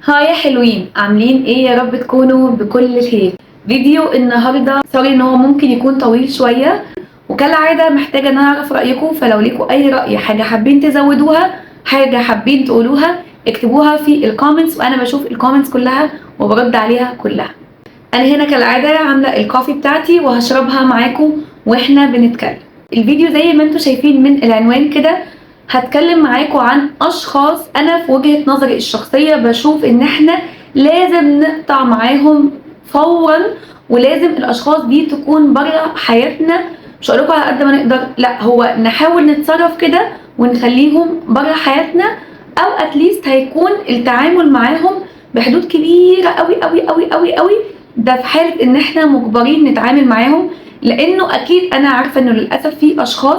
هاي يا حلوين، عاملين ايه؟ يا رب تكونوا بكل خير. فيديو النهارده سوري ان هو ممكن يكون طويل شويه، وكالعاده محتاجه ان انا اعرف رايكم. فلو ليكوا اي راي، حاجه حابين تزودوها، حاجه حابين تقولوها، اكتبوها في الكومنتس، وانا بشوف الكومنتس كلها وبرد عليها كلها. انا هنا كالعاده عامله الكوفي بتاعتي وهشربها معاكم واحنا بنتكلم. الفيديو زي ما انتم شايفين من العنوان كده، هتكلم معاكم عن اشخاص انا في وجهة نظري الشخصية بشوف ان احنا لازم نقطع معاهم فورا، ولازم الاشخاص دي تكون بره حياتنا. مش هقولكوا على قد ما نقدر، لا، هو نحاول نتصرف كده ونخليهم بره حياتنا، او اتليست هيكون التعامل معاهم بحدود كبيرة قوي قوي قوي قوي قوي. ده في حالة ان احنا مجبرين نتعامل معاهم، لانه اكيد انا عارفة انه للاسف في اشخاص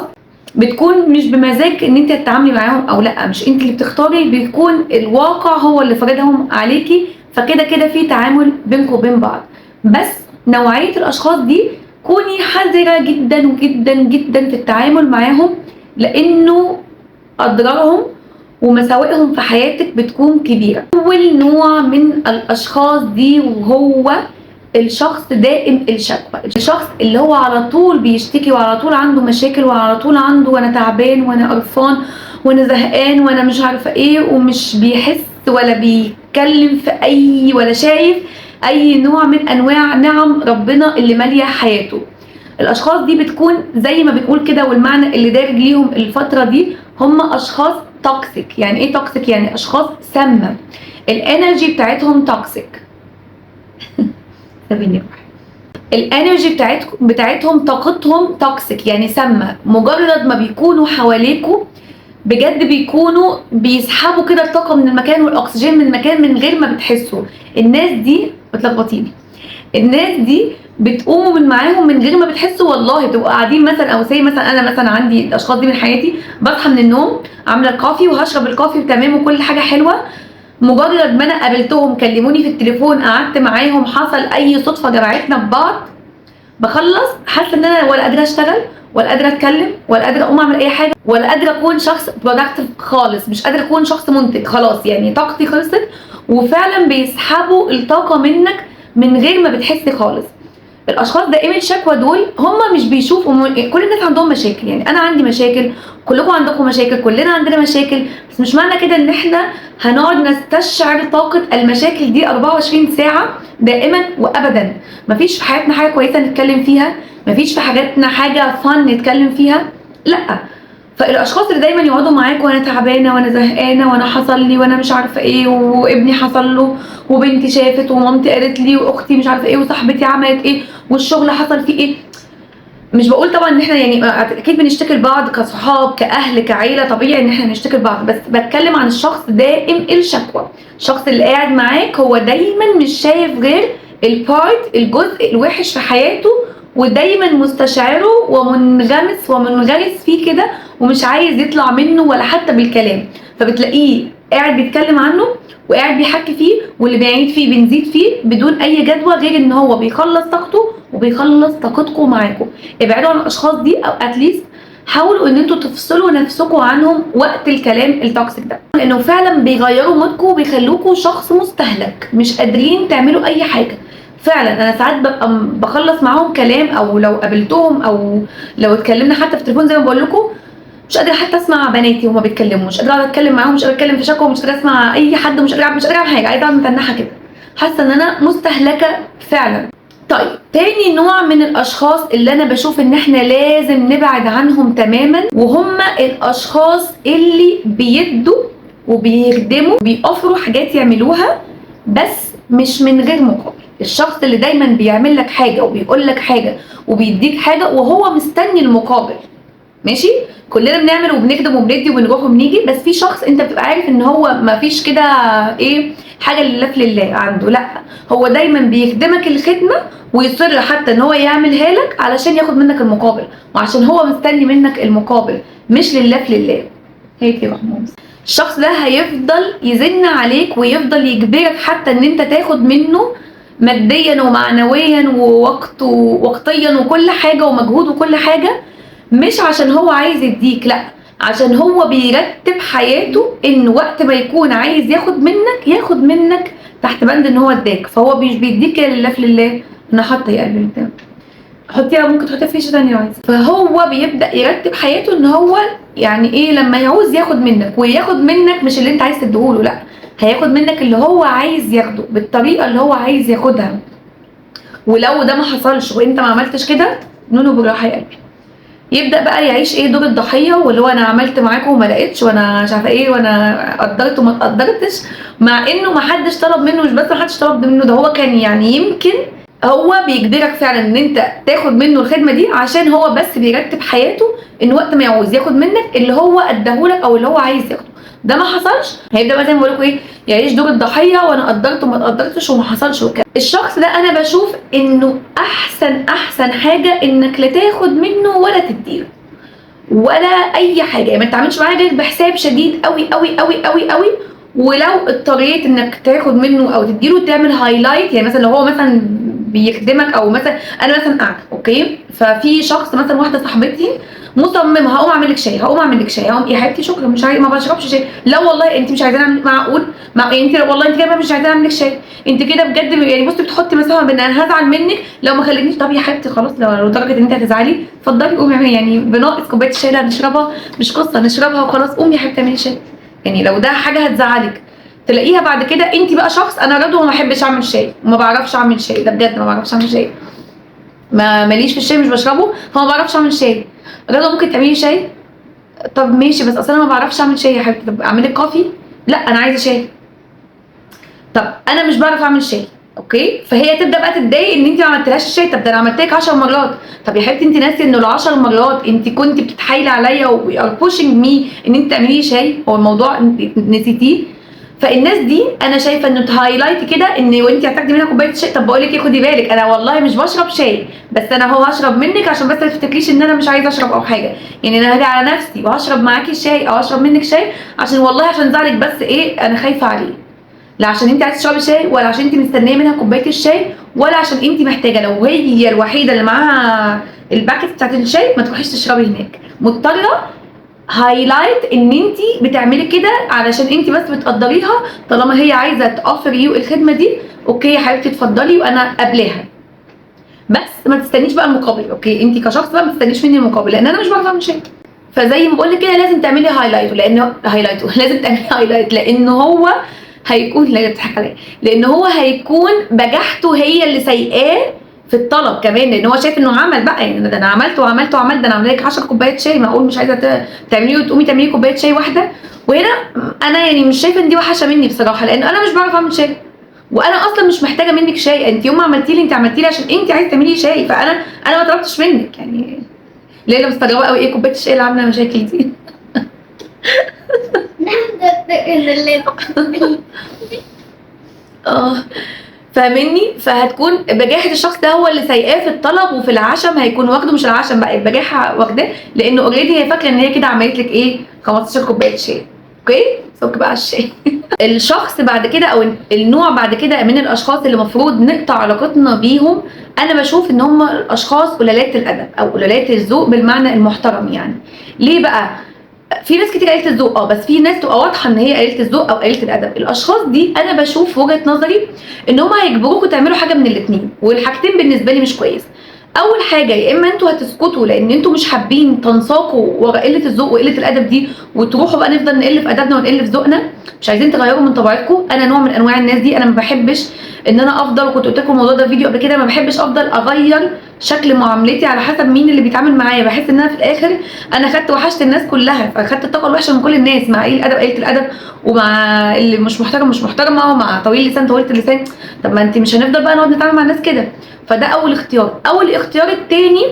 بتكون مش بمزاج ان انت تتعاملي معاهم، او لا، مش انت اللي بتختاري، بيكون الواقع هو اللي فرضهم عليكي. فكده كده في تعامل بينكم وبين بعض. بس نوعية الاشخاص دي كوني حذرة جدا جدا جدا في التعامل معاهم، لانه اضرارهم ومساوئهم في حياتك بتكون كبيرة. اول نوع من الاشخاص دي وهو الشخص دائم الشكوى، الشخص اللي هو على طول بيشتكي وعلى طول عنده مشاكل وعلى طول عنده وانا تعبان وانا قرفان وانا زهقان وانا مش عارفه ايه، ومش بيحس ولا بيتكلم في اي ولا شايف اي نوع من انواع نعم ربنا اللي ماليه حياته. الاشخاص دي بتكون زي ما بنقول كده، والمعنى اللي دارج ليهم الفتره دي، هم اشخاص توكسيك. يعني ايه توكسيك؟ يعني اشخاص سامه، الانرجي بتاعتهم توكسيك. الانرجي بتاعتهم طاقتهم توكسيك، يعني سامه. مجرد ما بيكونوا حواليكوا بجد بيكونوا بيسحبوا كده الطاقه من المكان والاكسجين من المكان من غير ما بتحسوا. الناس دي بتلخبطيني. الناس دي بتقوموا من معاهم من غير ما بتحسوا، والله بتبقوا قاعدين مثلا، او زي مثلا انا مثلا عندي الاشخاص دي من حياتي، بصحى من النوم عامله الكافي وهشرب الكافي تمام وكل حاجه حلوه. مجرد ما انا قابلتهم، كلموني في التليفون، قعدت معاهم، حصل اي صدفه جمعتنا ببعض، بخلص حاسه ان انا ولا قادره اشتغل ولا قادره اتكلم ولا قادره اقوم اعمل اي حاجه ولا قادره اكون شخص برودكتيف خالص، مش قادره اكون شخص منتج خلاص، يعني طاقتي خلصت. وفعلا بيسحبوا الطاقه منك من غير ما بتحسي خالص. الاشخاص دائمي الشكوى دول هم مش بيشوفوا كل الناس عندهم مشاكل، يعني انا عندي مشاكل، كلكم عندكم مشاكل، كلنا عندنا مشاكل. بس مش معنى كده ان احنا هنقعد نستشعر طاقه المشاكل دي 24 ساعه دائما وابدا. مفيش في حياتنا حاجه كويسه نتكلم فيها، مفيش في حاجاتنا حاجه فن نتكلم فيها، لا. فالاشخاص اللي دايما يقعدوا معاك وانا تعبانه وانا زهقانه وانا حصل لي وانا مش عارفه ايه، وابني حصل له، وبنتي شافت، ومامتي قالت لي، واختي مش عارفه ايه، وصاحبتي عملت ايه، والشغل حصل فيه ايه. مش بقول طبعا ان احنا يعني اكيد بنشتكي لبعض كصحاب كاهل كعيله، طبيعي ان احنا نشتكي لبعض، بس بتكلم عن الشخص دائم الشكوى. الشخص اللي قاعد معاك هو دايما مش شايف غير الجزء الوحش في حياته، ودايما مستشعره ومنغمس فيه كده، ومش عايز يطلع منه ولا حتى بالكلام. فبتلاقيه قاعد بيتكلم عنه وقاعد بيحكي فيه، واللي بيعيد فيه بنزيد فيه بدون اي جدوى، غير ان هو بيخلص طاقته وبيخلص طاقتكم معاكم. ابعدوا عن الاشخاص دي، او اتليست حاولوا ان انتوا تفصلوا نفسكم عنهم وقت الكلام التوكسيك ده، لانه فعلا بيغيروا مودكم وبيخلوكوا شخص مستهلك مش قادرين تعملوا اي حاجه. فعلا انا ساعات ببقى بخلص معاهم كلام، او لو قابلتهم، او لو اتكلمنا حتى في التليفون زي ما بقول لكم، مش قادره حتى اسمع بناتي وهما بيتكلموا، مش قادره اقعد اتكلم معاهم، مش قادره اتكلم في شكوى، مش قادره اسمع اي حد، مش قادره اعمل حاجه، عايزه اقعد متنحه كده، حاسه ان انا مستهلكه فعلا. طيب، تاني نوع من الاشخاص اللي انا بشوف ان احنا لازم نبعد عنهم تماما، وهم الاشخاص اللي بيدوا وبيخدموا بيوفروا حاجات يعملوها بس مش من غير مقابل. الشخص اللي دايما بيعمل لك حاجه وبيقول لك حاجه وبيديك حاجه وهو مستني المقابل. ماشي، كلنا بنعمل وبنخدم وبندي وبنروح وبنيجي، بس في شخص انت بتبقى عارف ان هو مفيش كده ايه، حاجه لله في لله عنده، لا، هو دايما بيخدمك الخدمه ويصر حتى ان هو يعملها لك علشان ياخد منك المقابل، وعشان هو مستني منك المقابل، مش لله في لله. هيك يا محمود، الشخص ده هيفضل يزن عليك ويفضل يجبرك حتى ان انت تاخد منه ماديا ومعنويا ووقتيا وكل حاجه ومجهود وكل حاجه، مش عشان هو عايز يديك، لا، عشان هو بيرتب حياته ان وقت ما يكون عايز ياخد منك تحت بند ان هو اداك، فهو مش بيديك كده لله في لله. انا حاطه يا قلبي بتاع، حطيها، ممكن تحطيها في فيشه ثانيه عايز. فهو بيبدا يرتب حياته ان هو يعني ايه، لما يعوز ياخد منك، وياخد منك مش اللي انت عايز تديهوله، لا، هياخد منك اللي هو عايز ياخده بالطريقه اللي هو عايز ياخدها. ولو ده ما حصلش وانت ما عملتش كده، نونو بالراحه يا قلبي، يبدا بقى يعيش ايه، دور الضحيه، واللي هو انا عملت معاكم وما لقيتش، وانا مش عارفه ايه، وانا قدرت وما اتقدرتش، مع انه ما حدش طلب منه، مش بس ما حدش طلب منه، ده هو كان يعني يمكن هو بيجبرك فعلا ان انت تاخد منه الخدمه دي، عشان هو بس بيرتب حياته ان وقت ما يعوز ياخد منك اللي هو اداهولك او اللي هو عايز ياخده. ده ما حصلش، هيبدا بقى زي ما بقول لكم ايه، يعيش دور الضحيه، وانا قدرت وما اتقدرتش وما حصلش وكده. الشخص ده انا بشوف انه احسن حاجه انك لا تاخد منه ولا تديله ولا اي حاجه، يعني ما تتعاملش معاه غير بحساب شديد قوي قوي قوي قوي قوي. ولو اضطريت انك تاخد منه او تديله، تعمل هايلايت، يعني مثلا لو هو مثلا بيخدمك، او مثلا انا مثلا قاعده اوكي، ففي شخص مثلا، واحده صاحبتي مصممه هقوم اعمل لك شاي، هقوم يا حبيبتي شكرا مش عايزه، ما بشربش شاي، لا والله انت مش عايزاني اعمل، معقول انت والله انت كده مش عايزاني اعمل لك شاي، انت كده بجد يعني بصي بتحطي مسافه بين انا هزعل منك لو ما خليتنيش. طب يا حبيبتي خلاص، لو لدرجه ان انت هتزعلي اتفضلي قومي اعملي، يعني بناقص كوبايه الشاي اللي هنشربها، مش قصه نشربها وخلاص، قومي يا حبيبتي اعملي شاي. يعني لو ده حاجه هتزعلك، تلاقيها بعد كده انت بقى شخص انا رضوى ما بحبش اعمل شاي وما بعرفش اعمل شاي، ده بجد ما بعرفش اعمل شاي، ما ماليش في الشاي مش بشربه، فما بعرفش اعمل شاي. رضوى ممكن تعملي شاي؟ طب ماشي، بس اصل انا ما بعرفش اعمل شاي يا حبيبتي، طب اعمل لك كوفي؟ لا انا عايزه شاي. طب انا مش بعرف اعمل شاي اوكي، فهي تبدا بقى تتضايق ان انت ما عملتلهاش الشاي، طب ده انا عملت لك 10 مرات. طب يا حبيبتي انت ناسي انه ال 10 مرات انت كنت بتتحايلي عليا وار بوشنج مي ان انت تعملي شاي، هو الموضوع انت نسيتيه. فالناس دي انا شايفه انه تهايلايتي كده ان وانت هتاخدي منها كوبايه شاي، طب بقول لك ايه خدي بالك انا والله مش بشرب شاي، بس انا هو هشرب منك عشان بس ما تفتكريش ان انا مش عايزه اشرب او حاجه، يعني انا هاجي على نفسي وهشرب معاكي الشاي او اشرب منك شاي عشان والله عشان زعلك، بس ايه انا خايفه عليه، لا عشان انت عايزه تشربي شاي، ولا عشان انت مستنيه منها كوبايه الشاي، ولا عشان انت محتاجه، لو هي الوحيده اللي معاها الباكت بتاعت الشاي ما تروحيش تشربي هناك، مضطره هايلايت ان انت بتعملي كده علشان انت بس بتقدريها، طالما هي عايزه تأوفر يو الخدمه دي اوكي يا حبيبتي اتفضلي وانا قابلاها، بس ما تستنيش بقى المقابل، اوكي انت كشخص بقى ما تستنيش مني المقابل، لان انا مش بعرف اعمل شيء. فزي ما بقول لك كده لازم تعملي هايلايت، لانه لازم تعملي هايلايت، لانه هو هيكون، لا بتضحك عليا، لان هو هيكون بجحته هي اللي سايقاه في الطلب كمان، لان هو شايف انه عمل بقى، يعني ده انا عملت وعملت وعملت، ده انا عامله لك 10 كوبايات شاي، معقول مش عايزه تعملي وتقومي تعملي كوبايه شاي واحده؟ وهنا انا يعني مش شايفه ان دي وحشه مني بصراحه، لان انا مش بعرف اعمل شاي، وانا اصلا مش محتاجه منك شاي، انت يوم ما عملتي لي انت عملتي لي عشان انت عايزه تعملي شاي، فانا ما طلبتش منك يعني. ليلى مستغربه قوي ايه كوبايه الشاي اللي عامله مشاكل دي. اه فاهمني، فهتكون بجاحة الشخص ده هو اللي سايقاه في الطلب، وفي العشم هيكون واخده، مش العشم بقى البجاحة واخداه، لانه اوريدي هي فاكره ان هي كده عملت لك ايه 15 كوبايه شاي اوكي، فك بقى الشاي. الشخص بعد كده او النوع بعد كده من الاشخاص اللي المفروض نقطع علاقتنا بيهم، انا بشوف ان هم الاشخاص قلالات الادب او قلالات الذوق بالمعنى المحترم. يعني ليه بقى؟ في ناس كتير قليله الذوق بس في ناس تبقى واضحه ان هي قليله الذوق او قليله الادب. الاشخاص دي انا بشوف وجهه نظري ان هم هيجبروكوا تعملوا حاجه من الاثنين، والحاجتين بالنسبه لي مش كويس. اول حاجه يا اما انتوا هتسكتوا لان انتوا مش حابين تنساقوا ورا قله الذوق وقله الادب دي، وتروحوا بقى نفضل نقل في ادبنا ونقل في ذوقنا، مش عايزين تغيروا من طبيعتكم. انا نوع من انواع الناس دي، انا ما بحبش ان انا افضل، وكنت قلت لكم الموضوع ده في فيديو قبل كده، ما بحبش افضل اغير شكل معاملتي على حسب مين اللي بيتعامل معايا. بحس ان انا في الاخر انا خدت وحشت الناس كلها، فاخدت الطاقه الوحشه من كل الناس، مع قليل الادب قليله الادب، ومع اللي مش محترم مش محترمه، ومع طويل اللسان طويله اللسان. طب ما انت مش هنفضل بقى نقعد نتعامل مع الناس كده. فده اول اختيار. اول اختيار التاني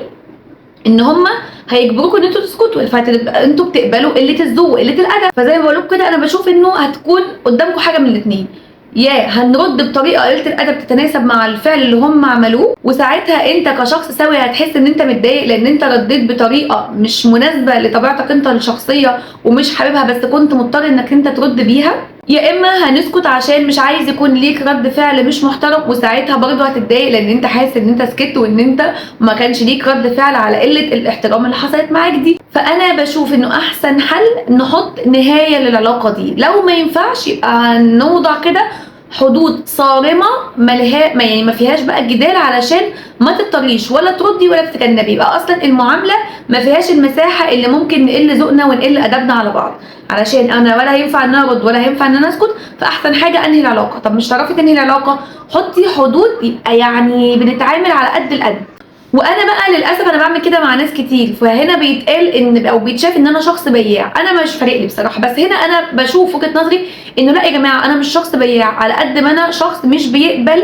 ان هم هيجبروكوا ان انتوا تسكتوا، فهتبقى انتوا بتقبلوا قله الذوق وقله الادب. فزي ما بقول لكم كده انا بشوف انه هتكون قدامكم حاجه من الاثنين، يا هنرد بطريقه قله الادب تتناسب مع الفعل اللي هم عملوه، وساعتها انت كشخص سوي هتحس ان انت متضايق لان انت رديت بطريقه مش مناسبه لطبيعتك انت الشخصيه ومش حاببها، بس كنت مضطر انك انت ترد بيها. يا اما هنسكت عشان مش عايز يكون ليك رد فعل مش محترم، وساعتها برضه هتتضايق لان انت حاسس ان انت سكت وان انت ما كانش ليك رد فعل على قله الاحترام اللي حصلت معاك دي. فانا بشوف انه احسن حل نحط نهايه للعلاقه دي. لو ما ينفعش يبقى نوضع كده حدود صارمه يعني ما فيهاش بقى جدال، علشان ما تضطريش ولا تردي ولا تتجنبي، يبقى اصلا المعامله ما فيهاش المساحه اللي ممكن نقل ذوقنا ونقل ادبنا على بعض، علشان انا ولا هينفع ان انا ارد ولا هينفع ان انا اسكت. فاحسن حاجه انهي العلاقه. طب مش هتعرفي تنهي العلاقه، حطي حدود يبقى يعني بنتعامل على قد القد. وانا بقى للاسف انا بعمل كده مع ناس كتير، فهنا بيتقال ان او بيتشاف ان انا شخص بياع. انا مش فارق لي بصراحه، بس هنا انا بشوف وجهه نظري انه لا يا جماعه، انا مش شخص بياع على قد ما انا شخص مش بيقبل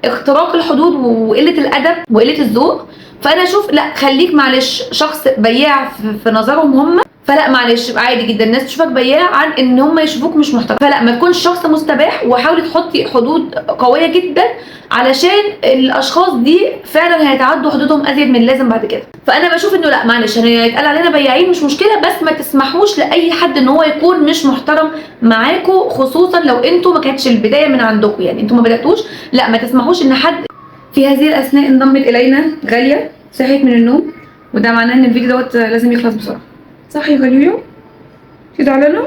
اختراق الحدود وقله الادب وقله الذوق. فانا اشوف لا، خليك معلش شخص بياع في نظرهم هم، فلا معلش عادي جدا الناس تشوفك بياع عن ان هم يشوفوك مش محترم. فلا، ما تكونش شخص مستباح، وحاولي تحطي حدود قويه جدا علشان الاشخاص دي فعلا هيتعدوا حدودهم ازيد من اللازم بعد كده. فانا بشوف انه لا معلش، هيتقال علينا بياعين مش مشكله، بس ما تسمحوش لاي حد ان هو يكون مش محترم معاكوا، خصوصا لو انتوا ما كانتش البدايه من عندكم، يعني انتوا ما بداتوش، لا ما تسمحوش ان حد. في هذه الاثناء انضمت الينا غاليه، صحيت من النوم، وده معناه ان الفيديو دوت لازم يخلص بسرعه. صح يا غاليو؟ انت زعلانه؟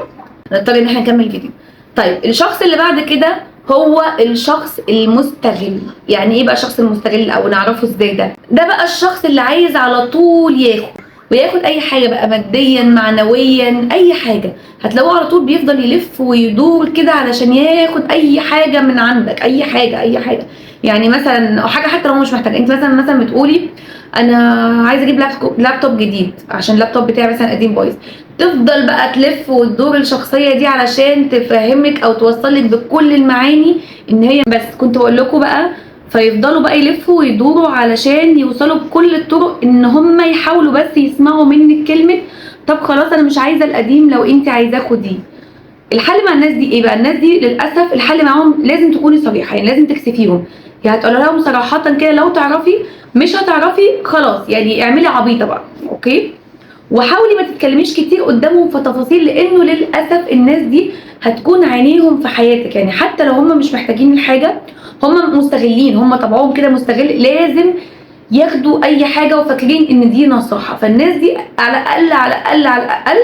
نضطر ان احنا نكمل الفيديو. طيب الشخص اللي بعد كده هو الشخص المستغل. يعني ايه بقى الشخص المستغل، او نعرفه ازاي؟ ده بقى الشخص اللي عايز على طول وياخد اي حاجه بقى، ماديا معنويا اي حاجه، هتلاقوه على طول بيفضل يلف ويدور كده علشان ياخد اي حاجه من عندك، اي حاجه اي حاجه. يعني مثلا او حاجه حتى لو هو مش محتاج، انت مثلا بتقولي انا عايزه اجيب لابتوب جديد عشان اللابتوب بتاعي مثلا قديم بايظ، تفضل بقى تلف وتدور الشخصيه دي علشان تفهمك او توصلك بكل المعاني ان هي بس كنت بقول لكم بقى. فيفضلوا بقى يلفوا ويدوروا علشان يوصلوا بكل الطرق ان هم يحاولوا بس يسمعوا منك كلمه طب خلاص انا مش عايزه القديم، لو انت عايزاه خديه. الحل مع الناس دي ايه بقى؟ الناس دي للاسف الحل معاهم لازم تكوني صريحه، يعني لازم تكسفيهم، يعني هتقولي لهم صراحه كده لو تعرفي، مش هتعرفي خلاص يعني اعملي عبيطه بقى، اوكي؟ وحاولي ما تتكلميش كتير قدامهم في تفاصيل، لانه للاسف الناس دي هتكون عينيهم في حياتك، يعني حتى لو هم مش محتاجين الحاجه، هم مستغلين، هم طبعهم كده مستغل، لازم ياخدوا اي حاجه وفاكرين ان دي نصيحه. فالناس دي على الاقل على الاقل على الاقل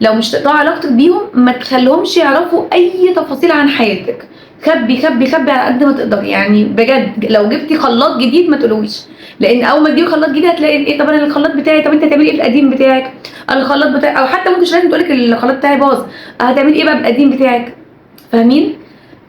لو مش تقطعي علاقتك بيهم ما تخليهمش يعرفوا اي تفاصيل عن حياتك. خبي خبي خبي على قد ما تقدري، يعني بجد لو جبتي خلاط جديد ما تقولوش، لان اول ما تجيبي خلاط جديد هتلاقي ايه، طب انا الخلاط بتاعي، طب انت هتعملي ايه في القديم بتاعك؟ الخلاط بتاعي، او حتى ممكن مش لازم تقولك الخلاط بتاعي باظ، هتعملي ايه بقى بالقديم بتاعك؟ فاهمين؟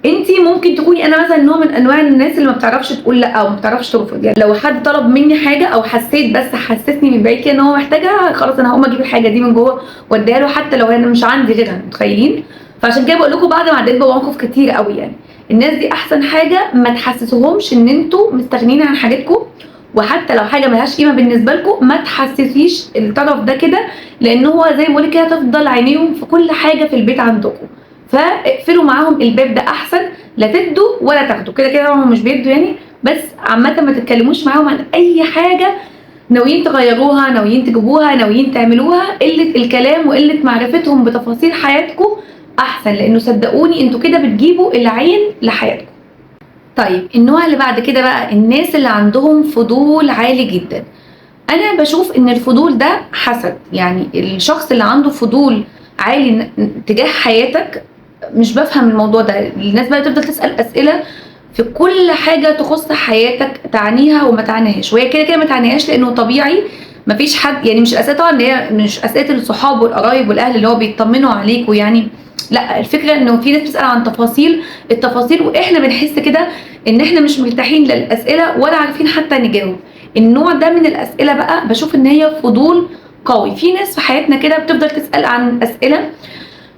انت ممكن تكوني انا مثلا نوع من انواع الناس اللي ما بتعرفش تقول لا او ما بتعرفش ترفض، يعني لو حد طلب مني حاجه او حسيت بس حسسني من بعيد كده ان هو محتاجها، خلاص انا هقوم اجيب الحاجه دي من جوه واديها له حتى لو انا مش عندي غيرها، متخيلين؟ فعشان كده بقول لكم بعد ما عديت بمواقف كتير قوي، يعني الناس دي احسن حاجه ما تحسسوهمش ان انتوا مستغنيين عن حاجتكم، وحتى لو حاجه ملهاش قيمه بالنسبه لكم ما تحسسيش الطرف ده كده، لان هو زي ما بقول كده تفضل عينيهم في كل حاجه في البيت عندكم. فاقفلوا معاهم الباب، ده احسن، لا تدوا ولا تاخدوا، كده كده هم مش بيدوا يعني، بس عامه ما تتكلموش معاهم عن اي حاجه ناويين تغيروها، ناويين تجيبوها، ناويين تعملوها. قله الكلام وقله معرفتهم بتفاصيل حياتكم احسن، لانه صدقوني انتوا كده بتجيبوا العين لحياتكم. طيب النوع اللي بعد كده بقى الناس اللي عندهم فضول عالي جدا. انا بشوف ان الفضول ده حسد، يعني الشخص اللي عنده فضول عالي تجاه حياتك، مش بفهم الموضوع ده. الناس بقى تفضل تسأل اسئلة في كل حاجة تخص حياتك، تعنيها وما تعنيهاش، وهي كده كده ما تعنيهاش لانه طبيعي مفيش حد، يعني مش الاسئله طبعا اللي هي مش اسئله الصحاب والقرايب والاهل اللي هو بيطمنوا عليكوا يعني، لا الفكره انه في ناس بتسال عن التفاصيل، واحنا بنحس كده ان احنا مش مرتاحين للاسئله ولا عارفين حتى نجاوب. النوع ده من الاسئله بقى بشوف ان هي فضول قوي. في ناس في حياتنا كده بتفضل تسال عن اسئله،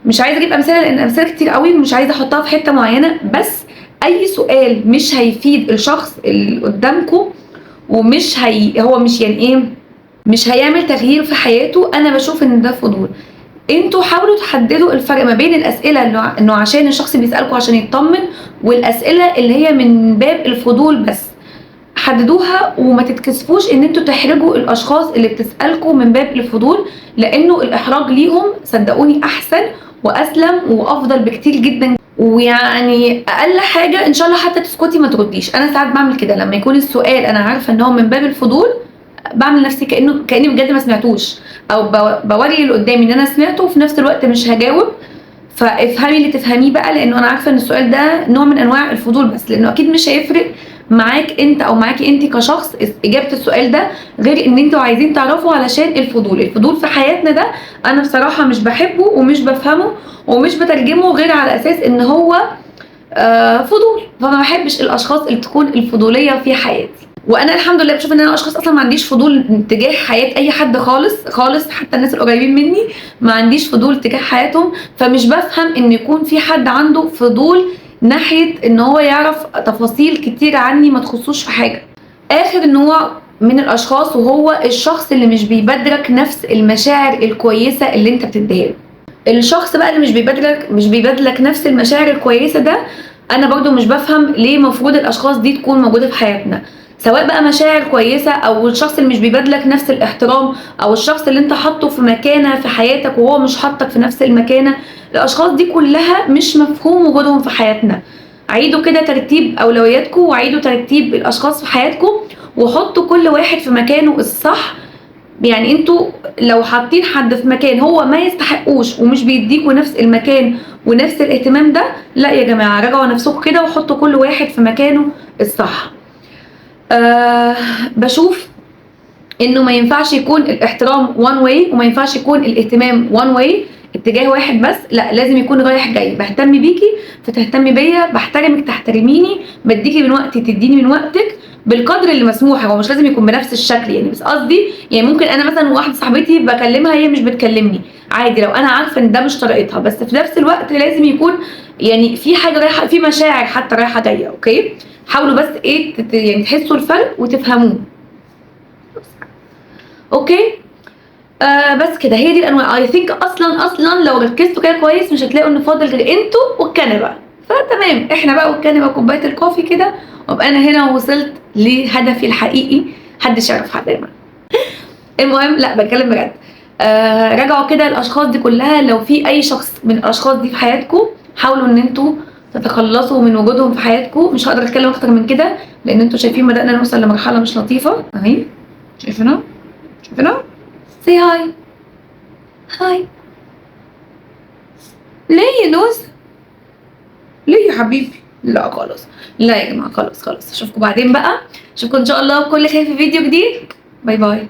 مش عايزه اجيب امثله لان امثله كتير قوي مش عايزه احطها في حته معينه، بس اي سؤال مش هيفيد الشخص اللي قدامكم ومش هو مش يعني ايه، مش هيعمل تغيير في حياته، انا بشوف ان ده فضول. انتوا حاولوا تحددوا الفرق ما بين الاسئله انه عشان الشخص بيسالكم عشان يطمن، والاسئله اللي هي من باب الفضول بس. حددوها وما تتكسفوش ان انتوا تحرجوا الاشخاص اللي بتسالكم من باب الفضول، لانه الاحراج ليهم صدقوني احسن واسلم وافضل بكتير جدا. ويعني اقل حاجه ان شاء الله حتى تسكتي ما ترديش. انا ساعات بعمل كده لما يكون السؤال انا عارفه ان هو من باب الفضول، بعمل نفسي كاني بجد ما سمعتوش، او بوري اللي قدامي ان انا سمعته وفي نفس الوقت مش هجاوب. فافهمي اللي تفهميه بقى، لانه انا عارفه ان السؤال ده نوع من انواع الفضول، بس لانه اكيد مش هيفرق معاك انت او معاكي انت كشخص اجابه السؤال ده، غير ان انتوا عايزين تعرفوا علشان الفضول في حياتنا ده انا بصراحه مش بحبه ومش بفهمه ومش بترجمه غير على اساس ان هو فضول. فما بحبش الاشخاص اللي تكون الفضوليه في حياتي. وانا الحمد لله بشوف ان انا اشخاص اصلا ما عنديش فضول تجاه حياه اي حد خالص خالص، حتى الناس القريبين مني ما عنديش فضول تجاه حياتهم. فمش بفهم ان يكون في حد عنده فضول ناحيه ان هو يعرف تفاصيل كتير عني ما تخصوش في حاجه. اخر نوع من الاشخاص وهو الشخص اللي مش بيبادرك نفس المشاعر الكويسه اللي انت بتديها له. الشخص بقى اللي مش بيبادلك نفس المشاعر الكويسه ده، انا برضو مش بفهم ليه مفروض الاشخاص دي تكون موجوده في حياتنا، سواء بقى مشاعر كويسه او الشخص اللي مش بيبادلك نفس الاحترام، او الشخص اللي انت حاطه في مكانه في حياتك وهو مش حاطك في نفس المكانه. الاشخاص دي كلها مش مفهوم وجودهم في حياتنا. عيدوا كده ترتيب اولوياتكم، وعيدوا ترتيب الاشخاص في حياتكم، وحطوا كل واحد في مكانه الصح. يعني انتوا لو حاطين حد في مكان هو ما يستحقوش ومش بيديكوا نفس المكان ونفس الاهتمام ده، لا يا جماعه راجعوا نفسكم كده وحطوا كل واحد في مكانه الصح. بشوف انه ما ينفعش يكون الاحترام وان واي، وما ينفعش يكون الاهتمام وان واي، اتجاه واحد بس. لا، لازم يكون رايح جاي. بهتم بيكي فتهتمي بيا، بحترمك تحترميني، بديكي من وقتي تديني من وقتك بالقدر اللي مسموح. هو مش لازم يكون بنفس الشكل يعني، بس قصدي يعني ممكن انا مثلا واحده صاحبتي بكلمها هي مش بتكلمني عادي لو انا عارفه ان ده مش طريقتها، بس في نفس الوقت لازم يكون يعني في حاجه رايحه، في مشاعر حتى رايحه جايه. اوكي، حاولوا بس ايه يعني تحسوا الفرق وتفهموه. اوكي، بس كده هي دي الانواع. اي ثينك اصلا لو ركزتوا كده كويس مش هتلاقوا ان فاضل غير انتوا والكنبه. فتمام، احنا بقى والكنبه وكوبايه الكوفي كده، وابقى انا هنا وصلت لهدفي الحقيقي. محدش يعرف حد دايما. المهم، لا بتكلم بجد. راجعوا كده الاشخاص دي كلها، لو في اي شخص من الاشخاص دي في حياتكم حاولوا ان انتوا تتخلصوا من وجودهم في حياتكم. مش هقدر اتكلم اكتر من كده لان انتوا شايفين بدأنا نوصل لمرحله مش لطيفه اهي. شايفينها؟ say hi. هاي. ليه يا لوز؟ ليه يا حبيبي؟ لا خلاص، لا يا جماعه، خلاص اشوفكم بعدين بقى. اشوفكم ان شاء الله بكل خير في فيديو جديد. باي باي.